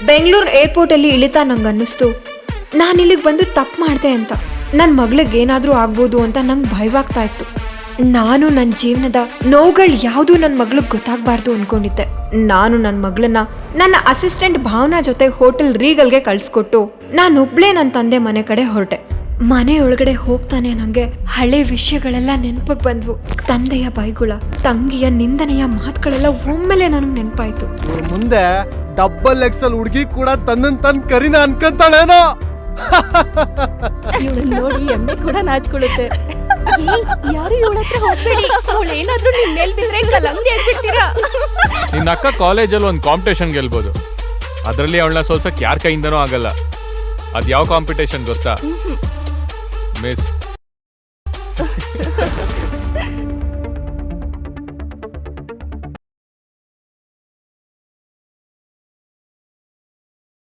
ಬೆಂಗಳೂರು ಏರ್ಪೋರ್ಟಲ್ಲಿ ಇಳಿತಾ ನಂಗೆ ಅನ್ನಿಸ್ತು ನಾನು ಇಲ್ಲಿಗೆ ಬಂದು ತಪ್ಪು ಮಾಡಿದೆ ಅಂತ. ನನ್ನ ಮಗಳಿಗೆ ಏನಾದರೂ ಆಗ್ಬೋದು ಅಂತ ನಂಗೆ ಭಯವಾಗ್ತಾ ಇತ್ತು. ನಾನು ನನ್ನ ಜೀವನದ ನೋವುಗಳು ಯಾವುದೂ ನನ್ನ ಮಗಳಿಗೆ ಗೊತ್ತಾಗಬಾರ್ದು ಅಂದ್ಕೊಂಡಿದ್ದೆ. ನಾನು ನನ್ನ ಮಗಳನ್ನ ನನ್ನ ಅಸಿಸ್ಟೆಂಟ್ ಭಾವನಾ ಜೊತೆ ಹೋಟೆಲ್ ರೀಗಲ್ಗೆ ಕಳಿಸ್ಕೊಟ್ಟು ನಾನೊಬ್ಳೇ ನನ್ನ ತಂದೆ ಮನೆ ಕಡೆ ಹೊರಟೆ. ಮನೆಯೊಳಗಡೆ ಹೋಗ್ತಾನೆ ನನಗೆ ಹಳೆ ವಿಷಯಗಳೆಲ್ಲ ನೆನಪಿಗೆ ಬಂದ್ವು. ತಂದೆಯ ಬೈಗುಳ, ತಂಗಿಯ ನಿಂದನೆಯ ಮಾತುಗಳೆಲ್ಲ ಒಮ್ಮೆಲೆ ನನಗೆ ನೆನಪಾಯ್ತು. ಮುಂದೆ ಡಬಲ್ ಎಕ್ಸೆಲ್ ಹುಡುಗಿ ಕೂಡ ತನ್ನ ಕರಿನ ಅನ್ಕೊಂತಾಳೇನೋ. ನೋಡಿ ಎಮ್ಮೆ ಕೂಡ ನಾಚ್ಕೊಳ್ಳುತ್ತೆ. ಯಾರು ಇವಳ ಹತ್ರ ಹೋಗ್ಬೇಡಿ, ಅವಳು ಏನಾದ್ರೂ ನಿಮ್ ಮೇಲ್ ಬಿದ್ರೆ ಕಲಂಗಡಿ ಆಗ್ಬಿಡ್ತೀರಾ. ನಿನ್ನ ಅಕ್ಕ ಕಾಲೇಜಲ್ಲಿ ಒಂದು ಕಾಂಪಿಟೇಷನ್ ಗೆಲ್ಬೋದು, ಅದರಲ್ಲಿ ಅವಳನ್ನ ಸೋಲ್ಸಕ್ ಯಾರ ಕೈಯಿಂದನೂ ಆಗಲ್ಲ. ಅದ್ ಯಾವ ಕಾಂಪಿಟೇಷನ್ ಗೊತ್ತಾ? ಮಿಸ್